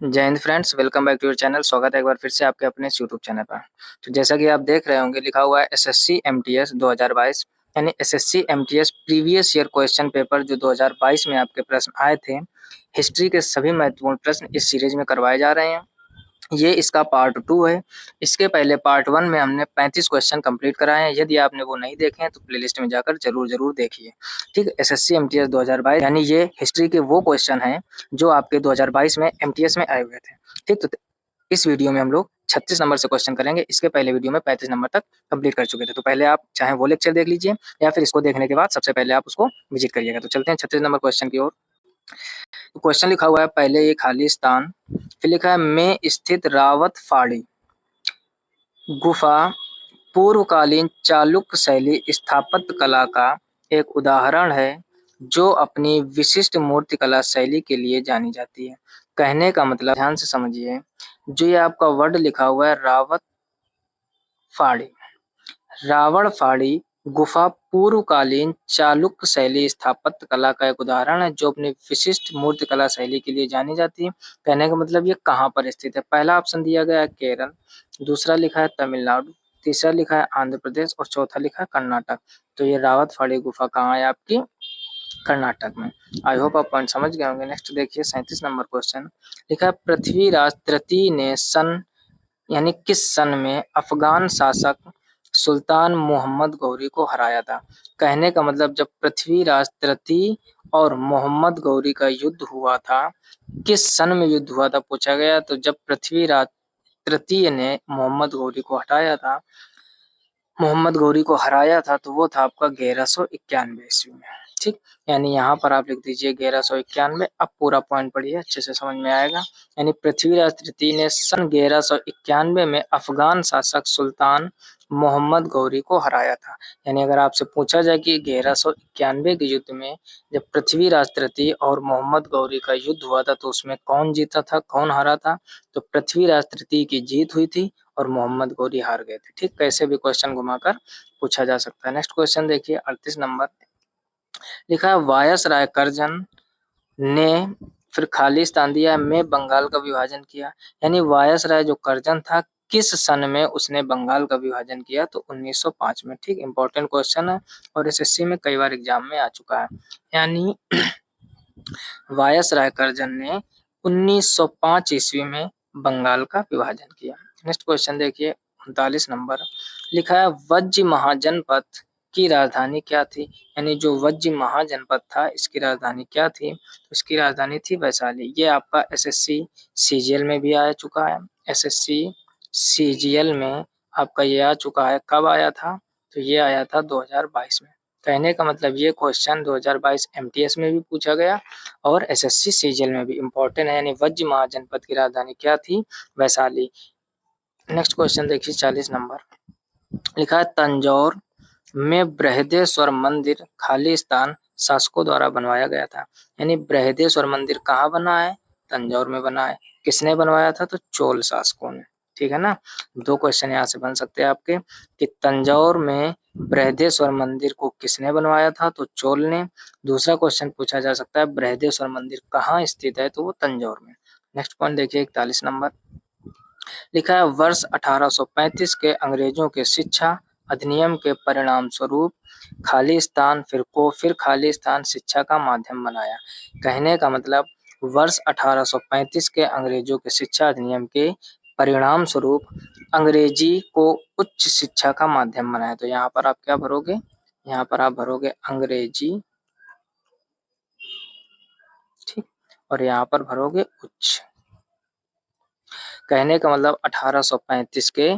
जय Hind friends, welcome back to your channel. स्वागत है एक बार फिर से आपके अपने यूट्यूब चैनल पर। तो जैसा कि आप देख रहे होंगे, लिखा हुआ है एसएससी एमटीएस 2022 यानी SSC MTS previous year question paper जो 2022 में आपके प्रश्न आए थे। हिस्ट्री के सभी महत्वपूर्ण प्रश्न इस सीरीज में करवाए जा रहे हैं। ये इसका पार्ट 2 है। इसके पहले पार्ट 1 में हमने 35 क्वेश्चन कंप्लीट कराए हैं। यदि आपने वो नहीं देखे हैं तो प्लेलिस्ट में जाकर जरूर देखिए। ठीक है, एसएससी एमटीएस 2022 यानी ये हिस्ट्री के वो क्वेश्चन हैं जो आपके 2022 में एमटीएस में आए हुए थे। ठीक, तो इस वीडियो में हम लोग 36 नंबर से क्वेश्चन करेंगे। इसके पहले वीडियो में 35 नंबर तक कंप्लीट कर चुके थे। तो पहले आप चाहे वो लेक्चर देख लीजिए या फिर इसको देखने के बाद सबसे पहले आप उसको विजिट करिएगा। तो चलते हैं 36 नंबर क्वेश्चन की ओर। तो क्वेश्चन लिखा हुआ है, पहले ये खालिस्तान, फिर लिखा है में स्थित रावत फाड़ी गुफा पूर्वकालीन चालुक्य शैली स्थापत्य कला का एक उदाहरण है जो अपनी विशिष्ट मूर्तिकला शैली के लिए जानी जाती है। कहने का मतलब, ध्यान से समझिए, जो ये आपका वर्ड लिखा हुआ है रावत फाड़ी, रावण फाड़ी गुफा पूर्वकालीन चालुक्य शैली स्थापत्य कला का एक उदाहरण है जो अपनी विशिष्ट मूर्तिकला शैली के लिए जानी जाती है। कहने का मतलब ये कहाँ पर स्थित है। पहला ऑप्शन दिया गया है केरल, दूसरा लिखा है तमिलनाडु, तीसरा लिखा है आंध्र प्रदेश और चौथा लिखा है कर्नाटक। तो ये रावत फाड़ी गुफा कहाँ है आपकी, कर्नाटक में। आई होप आप पॉइंट समझ गए होंगे। नेक्स्ट देखिए 37 नंबर क्वेश्चन लिखा है, पृथ्वीराज तृतीय ने सन यानी किस सन में अफगान शासक सुल्तान मोहम्मद गौरी को हराया था। कहने का मतलब, जब पृथ्वीराज तृतीय और मोहम्मद गौरी का युद्ध हुआ था, किस सन में युद्ध हुआ था पूछा गया। तो जब पृथ्वीराज तृतीय ने मोहम्मद गौरी को हराया था तो वो था आपका 1191 ईस्वी में। ठीक, यानी यहाँ पर आप लिख दीजिए 1191। अब पूरा पॉइंट पढ़िए, अच्छे से समझ में आएगा। यानी पृथ्वीराज तृतीय ने सन 1191 में अफगान शासक सुल्तान मोहम्मद गौरी को हराया था। यानी अगर आपसे पूछा जाए कि 1191 के युद्ध में जब पृथ्वीराज तृतीय और मोहम्मद गौरी का युद्ध हुआ था तो उसमें कौन जीता था, कौन हारा था, तो पृथ्वीराज तृतीय की जीत हुई थी और मोहम्मद गौरी हार गए थे। ठीक, कैसे भी क्वेश्चन घुमाकर पूछा जा सकता है। नेक्स्ट क्वेश्चन देखिए 38 नंबर लिखा है, वायसराय करजन ने फिर खालिस्तान दिया में बंगाल का विभाजन किया। यानी वायसराय जो करजन था किस सन में उसने बंगाल का विभाजन किया, तो 1905 में। ठीक, इंपॉर्टेंट क्वेश्चन है और एसएससी में कई बार एग्जाम में आ चुका है। यानी वायसराय करजन ने 1905 ईस्वी में बंगाल का विभाजन किया। नेक्स्ट क्वेश्चन देखिए 39 नंबर लिखा है, वज्र महाजनपद की राजधानी क्या थी। यानी जो वज्र महाजनपद था इसकी राजधानी क्या थी, तो इसकी राजधानी थी वैशाली। ये आपका एसएससी सीजीएल में भी आ चुका है। एसएससी सीजीएल में आपका ये आ चुका है। कब आया था, तो ये आया था 2022 में। कहने का मतलब ये क्वेश्चन 2022 एमटीएस में भी पूछा गया और एसएससी सीजीएल में भी इम्पोर्टेंट है। यानी वज्र महाजनपद की राजधानी क्या थी, वैशाली। नेक्स्ट क्वेश्चन देखिए 40 नंबर लिखा है, तंजौर में बृहदेश्वर मंदिर खालिस्तान शासकों द्वारा बनवाया गया था। यानी बृहदेश्वर मंदिर कहाँ बना है, तंजौर में बना है। किसने बनवाया था, तो चोल शासकों ने। ठीक है ना, दो क्वेश्चन यहाँ से बन सकते हैं आपके कि तंजौर में बृहदेश्वर मंदिर को किसने बनवाया था, तो चोल ने। दूसरा क्वेश्चन पूछा जा सकता है बृहदेश्वर मंदिर कहाँ स्थित है, तो वो तंजौर में। नेक्स्ट पॉइंट देखिए 41 नंबर लिखा है, वर्ष 1835 के अंग्रेजों के शिक्षा अधिनियम के परिणाम स्वरूप खालिस्तान फिर खालिस्तान शिक्षा का माध्यम बनाया। कहने का मतलब, वर्ष 1835 के अंग्रेजों के शिक्षा अधिनियम के परिणाम स्वरूप अंग्रेजी को उच्च शिक्षा का माध्यम बनाया। तो यहाँ पर आप क्या भरोगे, यहाँ पर आप भरोगे अंग्रेजी, ठीक, और यहाँ पर भरोगे उच्च। कहने का मतलब 1835 के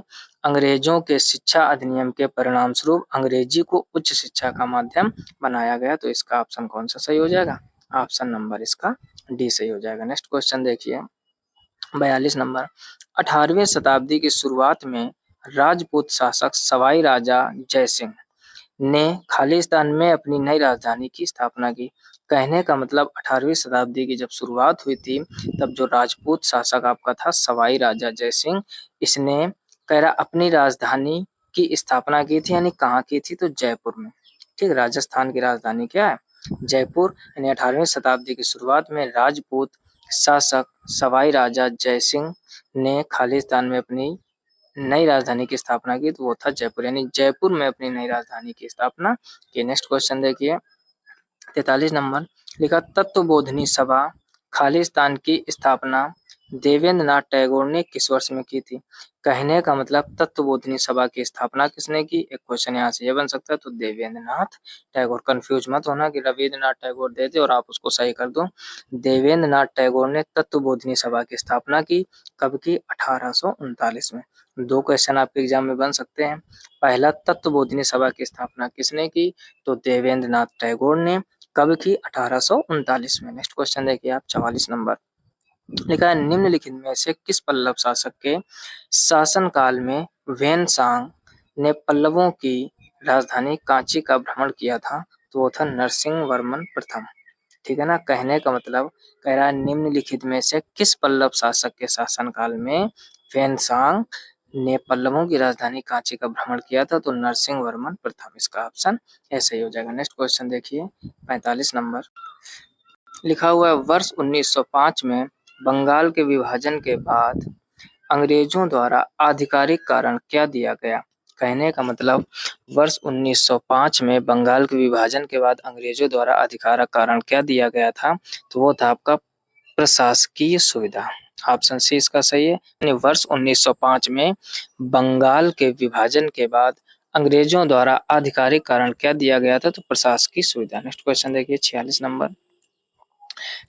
अंग्रेजों के शिक्षा अधिनियम के परिणाम स्वरूप अंग्रेजी को उच्च शिक्षा का माध्यम बनाया गया। तो इसका ऑप्शन कौन सा सही हो जाएगा, ऑप्शन नंबर इसका डी सही हो जाएगा। नेक्स्ट क्वेश्चन देखिए 42 नंबर, 18वीं शताब्दी की शुरुआत में राजपूत शासक सवाई राजा जयसिंह ने खालिस्तान में अपनी नई राजधानी की स्थापना की। कहने का मतलब 18वीं शताब्दी की जब शुरुआत हुई थी तब जो राजपूत शासक आपका था सवाई राजा जयसिंह, इसने कह रहा अपनी राजधानी की स्थापना की थी। यानी कहाँ की थी, तो जयपुर में। ठीक, राजस्थान की राजधानी क्या है, जयपुर। यानी 18वीं शताब्दी की शुरुआत में राजपूत शासक सवाई राजा जयसिंह ने खालिस्तान में अपनी नई राजधानी की स्थापना की? तो वो था जयपुर, यानी जयपुर में अपनी नई राजधानी की स्थापना की। नेक्स्ट क्वेश्चन देखिए 43 नंबर, लिखा तत्वबोधिनी सभा खालिस्तान की स्थापना देवेंद्र नाथ टैगोर ने किस वर्ष में की थी? कहने का मतलब तत्वबोधिनी सभा की स्थापना किसने की? एक क्वेश्चन यहाँ से ये बन सकता है, तो देवेंद्र नाथ टैगोर। कंफ्यूज मत होना कि रविंद्रनाथ टैगोर दे दे और आप उसको सही कर दो। देवेंद्र नाथ टैगोर ने तत्वबोधिनी सभा की स्थापना की, कब की? 1839 में। दो क्वेश्चन आपके एग्जाम में बन सकते हैं। पहला, तत्वबोधिनी सभा की स्थापना किसने की? तो देवेंद्र नाथ टैगोर ने। कब की? 1839 में। नेक्स्ट क्वेश्चन देखिए आप 44 नंबर, लिखा है निम्नलिखित में से किस पल्लव शासक के शासनकाल में वेनसांग ने पल्लवों की राजधानी कांची का भ्रमण किया था? तो वो था नरसिंह वर्मन प्रथम। ठीक है ना। कहने का मतलब कह रहा है निम्नलिखित में से किस पल्लव शासक के शासनकाल में वेनसांग ने पल्लवों की राजधानी कांची का भ्रमण किया था? तो नरसिंह वर्मन प्रथम। इसका ऑप्शन ऐसे ही हो जाएगा। नेक्स्ट क्वेश्चन देखिए 45 नंबर, लिखा हुआ है वर्ष 1905 में बंगाल के विभाजन के बाद अंग्रेजों द्वारा आधिकारिक कारण क्या दिया गया? कहने का मतलब वर्ष 1905 में बंगाल के विभाजन के बाद अंग्रेजों द्वारा आधिकारिक कारण क्या दिया गया था? तो वो था आपका प्रशासकीय सुविधा। ऑप्शन सी इसका सही है। यानी वर्ष 1905 में बंगाल के विभाजन के बाद अंग्रेजों द्वारा आधिकारिक कारण क्या दिया गया था? तो प्रशासकीय सुविधा। नेक्स्ट क्वेश्चन देखिए 46 नंबर,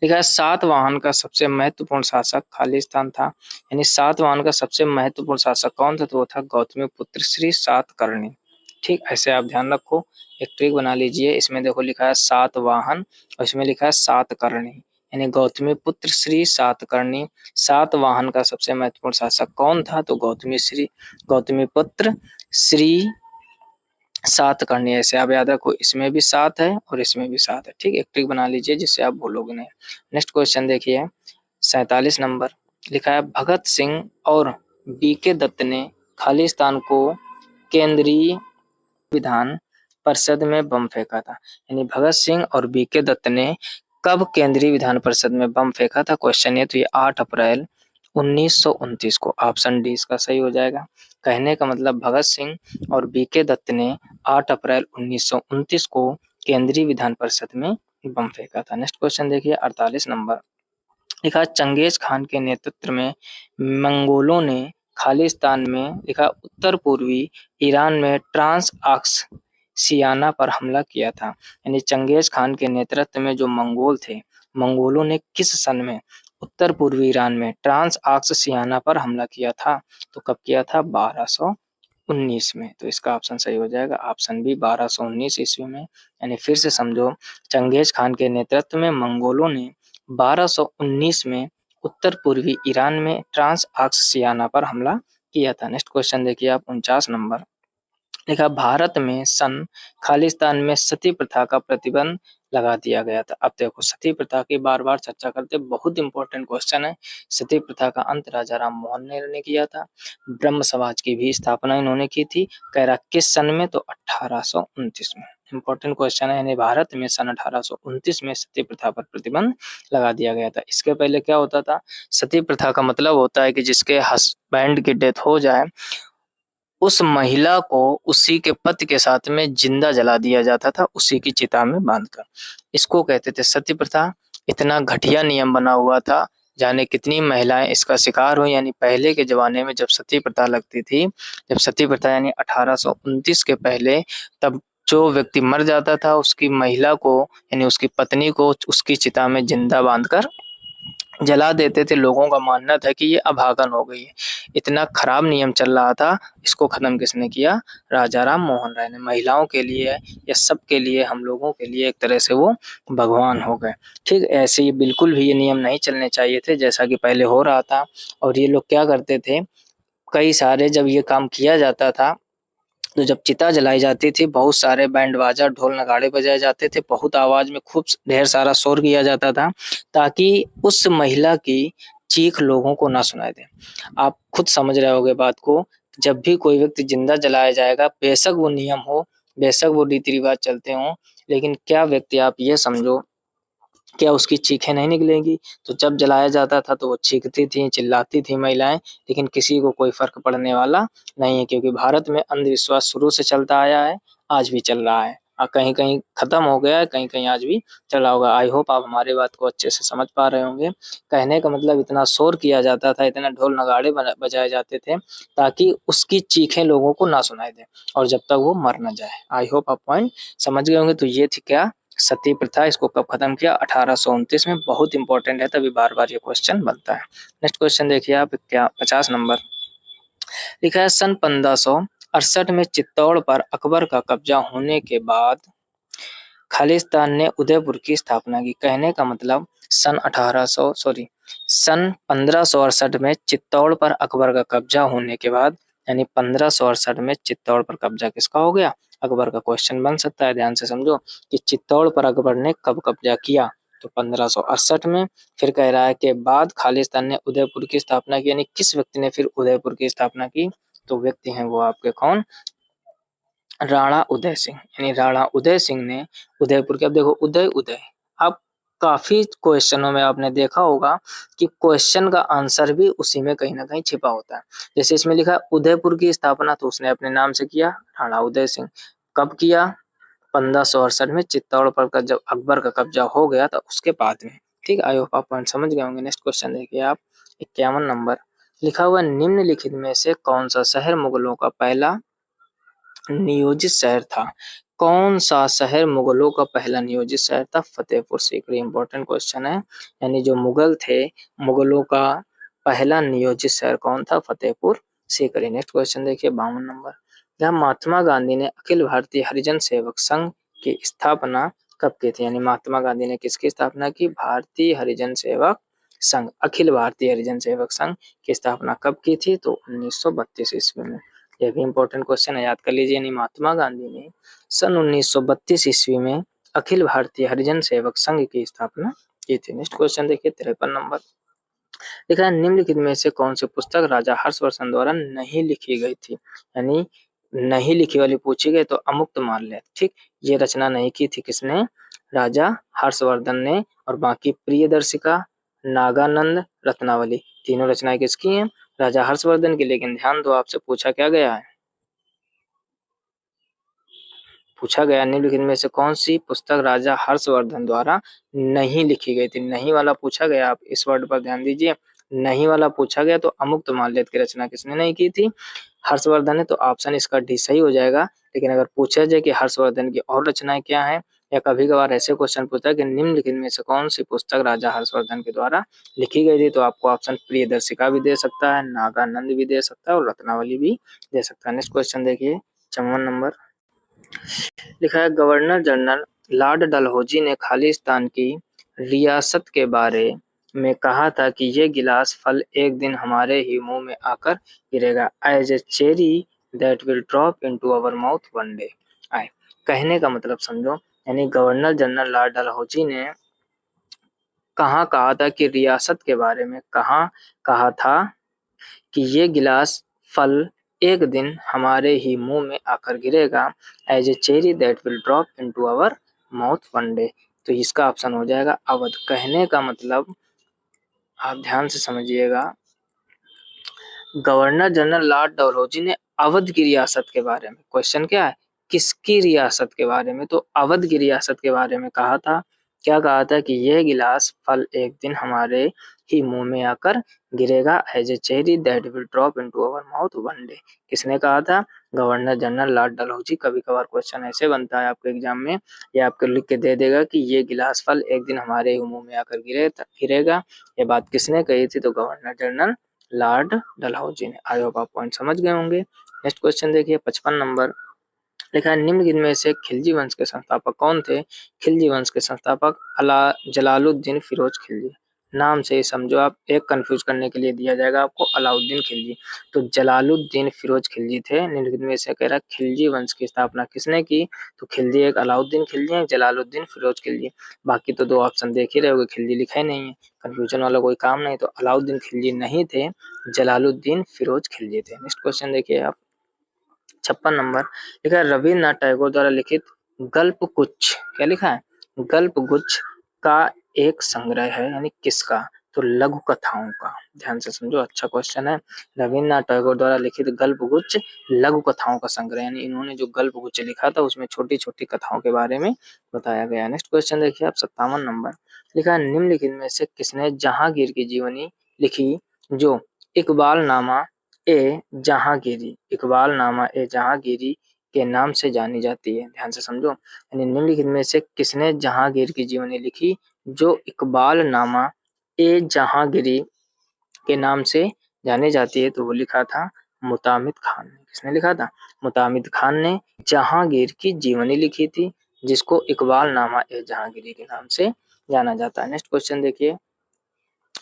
लिखा है सातवाहन का सबसे महत्वपूर्ण शासक खालिस्तान था, यानी सातवाहन का सबसे महत्वपूर्ण शासक कौन था? तो वो था गौतमीपुत्र श्री सातकर्णी। ठीक, ऐसे आप ध्यान रखो, एक ट्रिक बना लीजिए। इसमें देखो लिखा है सातवाहन और इसमें लिखा है सातकर्णी, यानी गौतमीपुत्र श्री सातकर्णी। सातवाहन का सबसे महत्वपूर्ण शासक कौन था? तो गौतमीपुत्र श्री सात करनी है। ऐसे आप याद रखो, इसमें भी सात है और इसमें भी सात है। ठीक, एक ट्रिक बना लीजिए जिससे आप भूलोगे नहीं। नेक्स्ट क्वेश्चन देखिए 47 नंबर, लिखा है भगत सिंह और बीके दत्त ने खालिस्तान को केंद्रीय विधान परिषद में बम फेंका था। यानी भगत सिंह और बीके दत्त ने कब केंद्रीय विधान परिषद में बम फेंका था? क्वेश्चन ये तो ये 8 अप्रैल 1929 को। ऑप्शन डी इसका सही हो जाएगा। कहने का मतलब भगत सिंह और बीके दत्त ने 8 अप्रैल 1929 को केंद्रीय विधान परिषद में बम फेंका था। नेक्स्ट क्वेश्चन देखिए 48 नंबर, लिखा चंगेज खान के नेतृत्व में मंगोलों ने खालिस्तान में लिखा उत्तर पूर्वी ईरान में ट्रांस आक्सियाना पर हमला किया था। यानी चंगेज खान के नेतृत्व में जो मंगोल थे, मंगोलों ने किस सन में उत्तर पूर्वी ईरान में ट्रांस आक्सियाना पर हमला किया था? तो कब किया था? 1219 में। तो इसका ऑप्शन सही हो जाएगा, ऑप्शन बी 1219 ईस्वी में। यानी फिर से समझो, चंगेज खान के नेतृत्व में मंगोलों ने 1219 में उत्तर पूर्वी ईरान में ट्रांस आक्सियाना पर हमला किया था। नेक्स्ट क्वेश्चन देखिए आप 49 नंबर, लिखा भारत में सन खालिस्तान में सती प्रथा का प्रतिबंध लगा दिया गया था। अब देखो सती प्रथा की बार बार चर्चा करते, बहुत इंपॉर्टेंट क्वेश्चन है। सती प्रथा का अंत राजा राम मोहन राय ने किया था। ब्रह्म समाज की भी स्थापना इन्होंने की थी। कह रहा किस सन में? तो 1829 में। इंपॉर्टेंट क्वेश्चन है। यानी भारत में सन 1829 में सती प्रथा पर प्रतिबंध लगा दिया गया था। इसके पहले क्या होता था? सती प्रथा का मतलब होता है कि जिसके हस्बैंड की डेथ हो जाए, उस महिला को उसी के पति के साथ में जिंदा जला दिया जाता था, उसी की चिता में बांधकर। इसको कहते थे सती प्रथा। इतना घटिया नियम बना हुआ था, जाने कितनी महिलाएं इसका शिकार हुई। यानी पहले के जमाने में जब सती प्रथा लगती थी, जब सती प्रथा यानी 1829 के पहले, तब जो व्यक्ति मर जाता था उसकी महिला को यानी उसकी पत्नी को उसकी चिता में जिंदा बांधकर जला देते थे। लोगों का मानना था कि ये अभागन हो गई है। इतना खराब नियम चल रहा था, इसको खत्म किसने किया? राजा राम मोहन राय ने। महिलाओं के लिए या सबके लिए, हम लोगों के लिए एक तरह से वो भगवान हो गए। ठीक, ऐसे ही बिल्कुल भी ये नियम नहीं चलने चाहिए थे जैसा कि पहले हो रहा था। और ये लोग क्या करते थे, कई सारे जब ये काम किया जाता था तो जब चिता जलाई जाती थी, बहुत सारे बैंड बाजा ढोल नगाड़े बजाए जाते थे, बहुत आवाज में खूब ढेर सारा शोर किया जाता था, ताकि उस महिला की चीख लोगों को ना सुनाई दे। आप खुद समझ रहे होगे बात को। जब भी कोई व्यक्ति जिंदा जलाया जाएगा, बेशक वो नियम हो, बेशक वो रीति रिवाज चलते हों, लेकिन क्या व्यक्ति, आप ये समझो क्या उसकी चीखें नहीं निकलेंगी? तो जब जलाया जाता था तो वो चीखती थी, चिल्लाती थी महिलाएँ, लेकिन किसी को कोई फ़र्क पड़ने वाला नहीं है, क्योंकि भारत में अंधविश्वास शुरू से चलता आया है, आज भी चल रहा है। कहीं-कहीं खत्म हो गया है, कहीं-कहीं आज भी चल रहा होगा। आई होप आप हमारी बात को अच्छे से समझ पा रहे होंगे। कहने का मतलब इतना शोर किया जाता था, इतना ढोल नगाड़े बजाए जाते थे, ताकि उसकी चीखें लोगों को ना सुनाई दें और जब तक वो मर ना जाए। आई होप आप पॉइंट समझ गए होंगे। तो ये थी क्या, सती प्रथा। इसको कब खत्म किया? 1829 में। बहुत इंपॉर्टेंट है, तभी बार-बार ये क्वेश्चन बनता है। नेक्स्ट क्वेश्चन देखिए आप, क्या 50 नंबर लिखा है, सन 1568 में चित्तौड़ पर अकबर का कब्जा होने के बाद खालिस्तान ने उदयपुर की स्थापना की। कहने का मतलब सन 1568 में चित्तौड़ पर अकबर का कब्जा होने के बाद, यानी 1568 में चित्तौड़ पर कब्जा किसका हो गया? अकबर का। क्वेश्चन बन सकता है, ध्यान से समझो कि चित्तौड़ पर अकबर ने कब कब्जा किया? तो 1568 में। फिर कह रहा है कि बाद खालिस्तान ने उदयपुर की स्थापना की, यानी किस व्यक्ति ने फिर उदयपुर की स्थापना की? तो व्यक्ति हैं वो आपके कौन? राणा उदय सिंह। यानी राणा उदय सिंह ने उदयपुर के, अब देखो उदय उदय, अब काफी क्वेश्चनों में आपने देखा होगा कि क्वेश्चन का आंसर भी उसी में कहीं ना कहीं छिपा होता है। जैसे इसमें लिखा है उदयपुर की स्थापना, तो उसने अपने नाम से किया, राणा उदय सिंह। कब किया? 1568 में चित्तौड़ पर का जब अकबर का कब्जा हो गया था उसके बाद में। ठीक, आई होप आप पॉइंट समझ गए होंगे। नेक्स्ट क्वेश्चन देखिए आप, 51 नंबर लिखा हुआ, निम्नलिखित में से कौन सा शहर मुगलों का पहला नियोजित शहर था? कौन सा शहर मुगलों का पहला नियोजित शहर था? फतेहपुर सीकरी। इंपॉर्टेंट क्वेश्चन है। यानी जो मुगल थे, मुगलों का पहला नियोजित शहर कौन था? फतेहपुर सीकरी। नेक्स्ट क्वेश्चन देखिए, 52 नंबर, जहाँ महात्मा गांधी ने अखिल भारतीय हरिजन सेवक संघ की स्थापना कब की थी? यानी महात्मा गांधी ने किसकी स्थापना की? भारतीय हरिजन सेवक संघ, अखिल भारतीय हरिजन सेवक संघ की स्थापना कब की थी? तो 1932 ईस्वी में। यह भी इंपॉर्टेंट क्वेश्चन है, याद कर लीजिए। यानी महात्मा गांधी ने सन 1932 ईस्वी में अखिल भारतीय हरिजन सेवक संघ की स्थापना की थी। नेक्स्ट क्वेश्चन देखिए, 53 नंबर लिखा है, निम्नलिखित में से कौन सी पुस्तक राजा हर्षवर्धन द्वारा नहीं लिखी गई थी? यानी नहीं लिखी वाली पूछी गई तो अमुक्तमाल्य। ठीक, ये रचना नहीं की थी किसने? राजा हर्षवर्धन ने। और बाकी प्रियदर्शिका, नागानंद, रत्नावली, तीनों रचनाएं किसकी हैं? राजा हर्षवर्धन की। लेकिन ध्यान दो, आपसे पूछा क्या गया है? पूछा गया निम्नलिखित में से कौन सी पुस्तक राजा हर्षवर्धन द्वारा नहीं लिखी गई थी? नहीं वाला पूछा गया, आप इस वर्ड पर ध्यान दीजिए। नहीं वाला पूछा गया तो अमुक्तमाल्यद की रचना किसने नहीं की थी? हर्षवर्धन ने। तो ऑप्शन इसका डी सही हो जाएगा। लेकिन अगर पूछा जाए कि हर्षवर्धन की और रचनाएं क्या हैं, या कभी कभार ऐसे क्वेश्चन पूछता है कि निम्नलिखित में से कौन सी पुस्तक राजा हर्षवर्धन के द्वारा लिखी गई थी, तो आपको ऑप्शन प्रियदर्शिका भी दे सकता है, नागानंद भी दे सकता है और रत्नावली भी दे सकता है। नेक्स्ट क्वेश्चन देखिए, 54 नंबर लिखा है, गवर्नर जनरल लॉर्ड डलहौजी ने खालिस्तान की रियासत के बारे में कहा था कि ये गिलास फल एक दिन हमारे ही मुंह में आकर गिरेगा, as a cherry that will drop into our mouth one day. आए, कहने का मतलब समझो। यानी गवर्नर जनरल लॉर्ड डलहौजी ने कहाँ कहा था कि रियासत के बारे में कहाँ कहा था कि ये गिलास फल एक दिन हमारे ही मुंह में आकर गिरेगा, as a cherry that will drop into our mouth one day. तो इसका ऑप्शन हो जाएगा अवध। कहने का मतलब आप ध्यान से समझिएगा, गवर्नर जनरल लॉर्ड डलहौजी ने अवध की रियासत के बारे में, क्वेश्चन क्या है, किसकी रियासत के बारे में? तो अवध की रियासत के बारे में कहा था। क्या कहा था? कि यह गिलास फल एक दिन हमारे ही मुंह में आकर गिरेगा, as a cherry that will drop into our mouth one day. किसने कहा था? Governor general lord Dalhousie. कभी कभार क्वेश्चन ऐसे बनता है आपके एग्जाम में, ये आपको लिख के दे देगा कि ये गिलास फल एक दिन हमारे ही मुंह में आकर गिरेगा। ये बात किसने कही थी? तो गवर्नर जनरल लॉर्ड डलहौजी ने। आई होप आप पॉइंट समझ गए होंगे। नेक्स्ट क्वेश्चन देखिए, 55 नंबर लिखा है, निम्नलिखित में से खिलजी वंश के संस्थापक कौन थे? खिलजी वंश के संस्थापक अला जलालुद्दीन फिरोज खिलजी। नाम से ही समझो आप, एक कंफ्यूज करने के लिए दिया जाएगा आपको अलाउद्दीन खिलजी। तो जलालुद्दीन फिरोज खिलजी थे। निम्नलिखित में से कह रहा है खिलजी वंश की स्थापना किसने की? तो खिलजी एक अलाउद्दीन खिलजी है, जलालुद्दीन फिरोज खिलजी। बाकी तो दो ऑप्शन देख ही रहे होगे, खिलजी लिखा ही नहीं है, कंफ्यूजन वाला कोई काम नहीं। तो अलाउद्दीन खिलजी नहीं थे, जलालुद्दीन फिरोज खिलजी थे। नेक्स्ट क्वेश्चन देखिए आप, 56 नंबर लिखा है, रविन्द्रनाथ टैगोर द्वारा लिखित गल्प गुच्छ, क्या लिखा है? गल्प गुच्छ का एक संग्रह है, यानी किसका? तो लघु कथाओं का। ध्यान से समझो, अच्छा क्वेश्चन है। रविन्द्रनाथ टैगोर द्वारा लिखित गल्पगुच्छ लघु कथाओं का संग्रह, यानी इन्होंने जो गल्पगुच्छ लिखा था उसमें छोटी छोटी कथाओं के बारे में बताया गया। नेक्स्ट क्वेश्चन देखिए आप, 57 नंबर। लिखा है, निम्नलिखित में से किसने जहांगीर की जीवनी लिखी जो इकबाल नामा ए जहांगीरी, इकबाल नामा ए जहांगीरी के नाम से जानी जाती है? ध्यान से समझो, यानी निम्नलिखित में से किसने जहांगीर की जीवनी लिखी जो इकबाल नामा ए जहांगीरी के नाम से जानी जाती है? तो वो लिखा था मुतामिद खान ने। किसने लिखा था? मुतामिद खान ने जहांगीर की जीवनी लिखी थी, जिसको इकबाल नामा ए जहांगीरी के नाम से जाना जाता है। नेक्स्ट क्वेश्चन देखिए,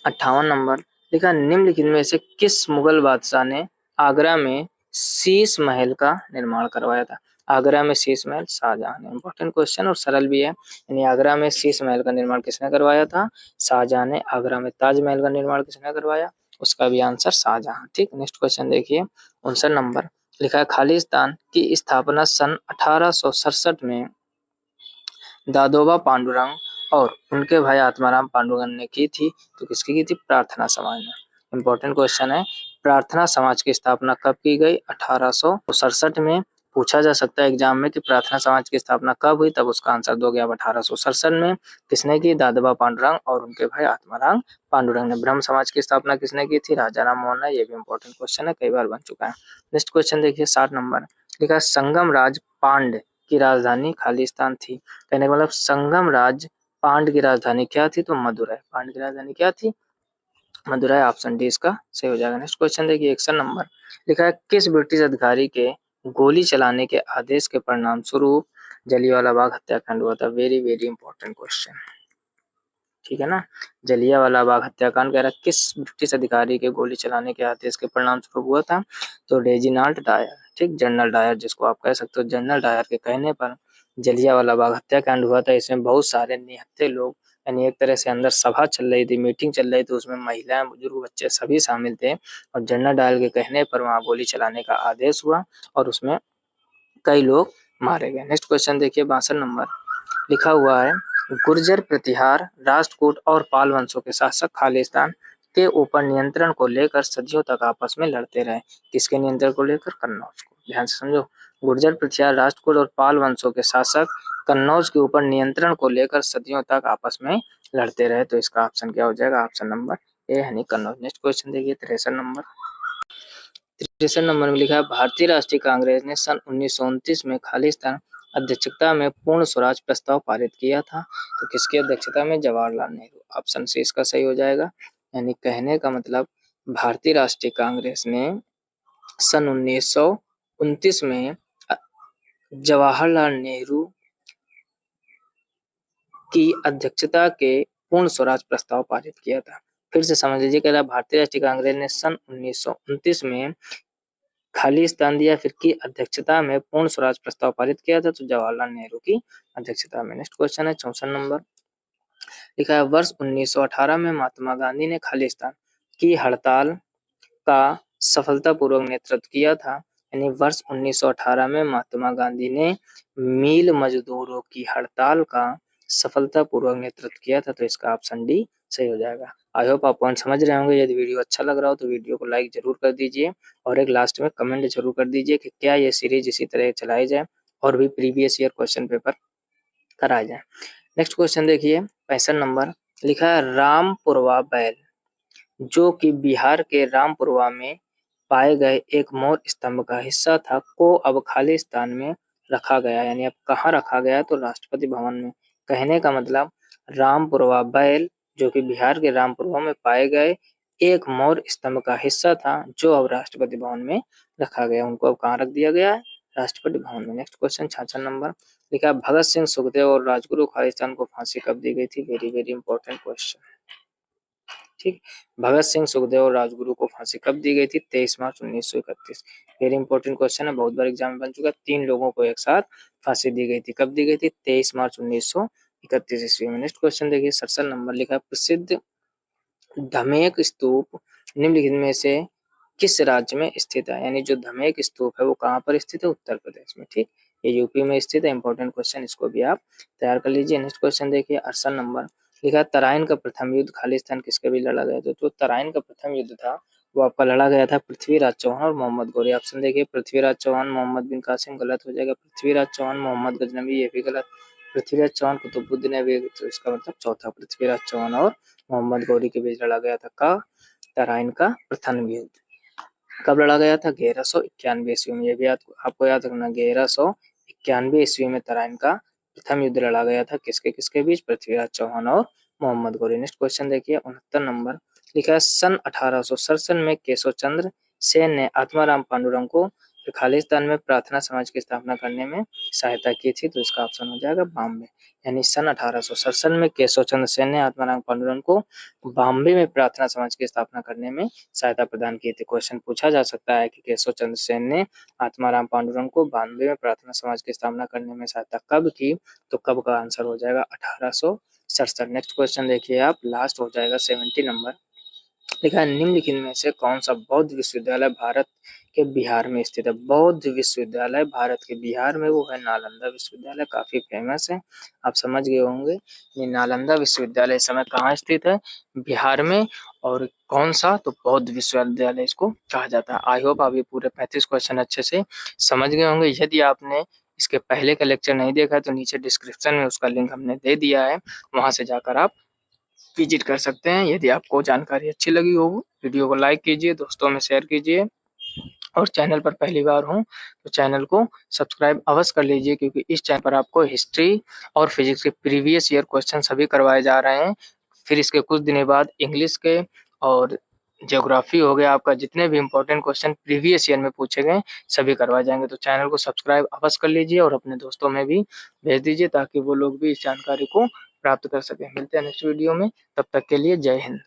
58 नंबर। लिखा, निम्नलिखित में से किस मुगल बादशाह ने आगरा में शीश महल का निर्माण करवाया था? आगरा में शीश महल शाहजहां ने। इंपॉर्टेंट क्वेश्चन और सरल भी है। यानी आगरा में शीश महल का निर्माण किसने करवाया था? शाहजहां ने। आगरा में ताजमहल का निर्माण किसने करवाया? उसका भी आंसर शाहजहां। ठीक, नेक्स्ट क्वेश्चन देखिए, 59 नंबर। लिखा है, खालिस्तान की स्थापना सन 1867 में दादोबा पांडुरंग और उनके भाई आत्माराम पांडुरंग ने की थी। तो किसकी की थी? प्रार्थना समाज ने। इंपॉर्टेंट क्वेश्चन है, प्रार्थना समाज की स्थापना कब की गई? 1867 में। पूछा जा सकता है एग्जाम में कि प्रार्थना समाज की स्थापना कब हुई, तब उसका आंसर दोगे आप 1867 में। किसने की? दादोबा पांडुरंग और उनके भाई आत्माराम पांडुरंग ने। ब्रह्म समाज की स्थापना किसने की थी? राजा राम मोहन ने। ये भी इंपॉर्टेंट क्वेश्चन है, कई बार बन चुका है। नेक्स्ट क्वेश्चन देखिए, 60 नंबर। लिखा है, संगम राज पांड की राजधानी खालिस्तान थी। कहने का मतलब संगम राज पांड की राजधानी क्या थी? तो मदुरै। पांड की राजधानी क्या थी? मदुरै। ऑप्शन डी इसका सही हो जाएगा। नेक्स्ट क्वेश्चन देखिए, 61 नंबर। लिखा है, किस ब्रिटिश अधिकारी के गोली चलाने के आदेश के परिणाम स्वरूप जलियांवाला बाग हत्याकांड हुआ था? वेरी वेरी इंपॉर्टेंट क्वेश्चन, ठीक है ना। जलियांवाला बाग हत्याकांड कह रहा है किस ब्रिटिश अधिकारी के गोली चलाने के आदेश के परिणाम स्वरूप हुआ था? तो रेजिनाल्ड डायर। ठीक, जनरल डायर जिसको आप कह सकते हो, जनरल डायर के कहने पर जलियांवाला बाग हत्याकांड हुआ था। इसमें बहुत सारे निहत्थे लोग, यानी एक तरह से अंदर सभा चल रही थी, मीटिंग चल रही थी, उसमें महिलाएं, बुजुर्ग, बच्चे सभी शामिल थे, और जनरल डायर के कहने पर वहां गोली चलाने का आदेश हुआ और उसमें कई लोग मारे गए। नेक्स्ट क्वेश्चन देखिए, 62 नंबर। लिखा हुआ है, गुर्जर, प्रतिहार, राष्ट्रकूट और पाल वंशों के शासक खालिस्तान के ऊपर नियंत्रण को लेकर सदियों तक आपस में लड़ते रहे। किसके नियंत्रण को लेकर? कन्नौज को। ध्यान से समझो, गुर्जर, प्रतिहार, राष्ट्रकूट और पाल वंशों के शासक कन्नौज के ऊपर नियंत्रण को लेकर सदियों तक आपस में लड़ते रहे। तो इसका ऑप्शन क्या हो जाएगा? ऑप्शन नंबर ए यानी कन्नौज। नेक्स्ट क्वेश्चन देखिए, 63 नंबर। 63 नंबर में लिखा है, भारतीय राष्ट्रीय कांग्रेस ने सन 1929 में खालिस्तान अध्यक्षता में पूर्ण स्वराज प्रस्ताव पारित किया था। तो किसकी अध्यक्षता में? जवाहरलाल नेहरू। ऑप्शन सी इसका सही हो जाएगा। यानी कहने का मतलब, भारतीय राष्ट्रीय कांग्रेस ने सन 1929 में जवाहरलाल नेहरू की अध्यक्षता के पूर्ण स्वराज प्रस्ताव पारित किया था। फिर से समझ लीजिए, कह रहा भारतीय राष्ट्रीय कांग्रेस ने सन 1929 में खालिस्तान दिया फिर की अध्यक्षता में पूर्ण स्वराज प्रस्ताव पारित किया था, तो जवाहरलाल नेहरू की अध्यक्षता में। नेक्स्ट क्वेश्चन है, 64 नंबर। लिखा है, वर्ष 1918 में महात्मा गांधी ने खालिस्तान की हड़ताल का सफलतापूर्वक नेतृत्व किया था। यानी वर्ष 1918 में महात्मा गांधी ने मिल मजदूरों की हड़ताल का सफलतापूर्वक नेतृत्व किया था। तो इसका ऑप्शन डी सही हो जाएगा। आई होप आप पॉइंट समझ रहे होंगे। यदि वीडियो अच्छा लग रहा हो तो वीडियो को लाइक जरूर कर दीजिए, और एक लास्ट में कमेंट जरूर कर दीजिए कि क्या ये सीरीज इसी तरह चलाई जाए और भी प्रीवियस ईयर क्वेश्चन पेपर कराए जाए। नेक्स्ट क्वेश्चन देखिए, 65 नंबर। लिखा है, रामपुरवा बैल जो कि बिहार के रामपुरवा में पाए गए एक मोर स्तंभ का हिस्सा था, को अब खालिस्तान में रखा गया। यानी अब कहाँ रखा गया? तो राष्ट्रपति भवन में। कहने का मतलब, रामपुरवा बैल जो कि बिहार के रामपुरवा में पाए गए एक मोर स्तंभ का हिस्सा था, जो अब राष्ट्रपति भवन में रखा गया। उनको अब कहाँ रख दिया गया है? राष्ट्रपति भवन में। Next question, 66 number. लिखा, भगत सिंह, सुखदेव और राजगुरु खालिस्तान को फांसी कब दी गई थी? Very very important question. ठीक, भगत सिंह, सुखदेव और राजगुरु को फांसी कब दी गई थी? 23 मार्च 1931। वेरी इंपॉर्टेंट क्वेश्चन है, बहुत बार एग्जाम में बन चुका है। 3 लोगों को एक साथ फांसी दी गई थी। कब दी गई थी? 23 मार्च 1931 ईस्वी में। नेक्स्ट क्वेश्चन देखिए, 67 नंबर। लिखा, प्रसिद्ध धमेक स्तूप निम्नलिखित में से किस राज्य में स्थित है? यानी जो धमेक स्तूप है वो कहाँ पर स्थित है? उत्तर प्रदेश में। ठीक, ये यूपी में स्थित है। इंपॉर्टेंट क्वेश्चन, इसको भी आप तैयार कर लीजिए। नेक्स्ट क्वेश्चन देखिए, 68 नंबर। लिखा तराइन का प्रथम युद्ध खालिस्तान किसके बीच लड़ा गया? तो जो तराइन का प्रथम युद्ध था वो आपका लड़ा गया था पृथ्वीराज चौहान और मोहम्मद गौरी। ऑप्शन देखिए, पृथ्वीराज चौहान मोहम्मद बिन कासिम गलत हो जाएगा, पृथ्वीराज चौहान मोहम्मद गजनवी ये भी गलत, पृथ्वीराज चौहान कुतुबुद्दीन ऐबक, तो इसका मतलब चौथा पृथ्वीराज चौहान और मोहम्मद गौरी के बीच लड़ा गया था का तराइन का प्रथम युद्ध। कब लड़ा गया था? 1191 ईस्वी में। ये भी आपको याद रखना, 1191 ईस्वी में तराइन का प्रथम युद्ध लड़ा गया था। किसके किसके बीच? पृथ्वीराज चौहान और मोहम्मद गौरी। नेक्स्ट क्वेश्चन देखिए 69 नंबर। लिखा है सन 1867 में केशव चंद्र सेन ने आत्माराम पांडुरंग को खालिस्तान में प्रार्थना समाज की स्थापना करने में सहायता की थी। तो इसका ऑप्शन हो जाएगा बॉम्बे। यानी सन 1867 में केशव चंद्र सेन ने आत्माराम पांडुरंग को बॉम्बे में प्रार्थना समाज की स्थापना करने में सहायता प्रदान की थी। क्वेश्चन पूछा जा सकता है कि केशव चंद्र सेन ने आत्माराम पांडुरंग को बॉम्बे में प्रार्थना समाज की स्थापना करने में सहायता कब की? तो कब का आंसर हो जाएगा 1867। नेक्स्ट क्वेश्चन देखिए आप, लास्ट हो जाएगा 70 नंबर। लिखा है निम्नलिखित में से कौन सा बौद्ध विश्वविद्यालय भारत के बिहार में स्थित है? बौद्ध विश्वविद्यालय भारत के बिहार में वो है नालंदा विश्वविद्यालय, काफी फेमस है, आप समझ गए होंगे। ये नालंदा विश्वविद्यालय इस समय कहाँ स्थित है? बिहार में। और कौन सा? तो बौद्ध विश्वविद्यालय इसको कहा जाता है। आई होप आप ये पूरे 35 क्वेश्चन अच्छे से समझ गए होंगे। यदि आपने इसके पहले का लेक्चर नहीं देखा है तो नीचे डिस्क्रिप्शन में उसका लिंक हमने दे दिया है, वहां से जाकर आप विजिट कर सकते हैं। यदि आपको जानकारी अच्छी लगी हो वीडियो को लाइक कीजिए, दोस्तों में शेयर कीजिए, और चैनल पर पहली बार हो तो चैनल को सब्सक्राइब अवश्य कर लीजिए, क्योंकि इस चैनल पर आपको हिस्ट्री और फिजिक्स के प्रीवियस ईयर क्वेश्चन सभी करवाए जा रहे हैं। फिर इसके कुछ दिनों बाद इंग्लिश के और ज्योग्राफी हो गया, आपका जितने भी इंपॉर्टेंट क्वेश्चन प्रीवियस ईयर में पूछे गए सभी करवाए जाएंगे। तो चैनल को सब्सक्राइब अवश्य कर लीजिए और अपने दोस्तों में भी भेज दीजिए ताकि वो लोग भी इस जानकारी को प्राप्त कर सकें। मिलते हैं नेक्स्ट वीडियो में, तब तक के लिए जय हिंद।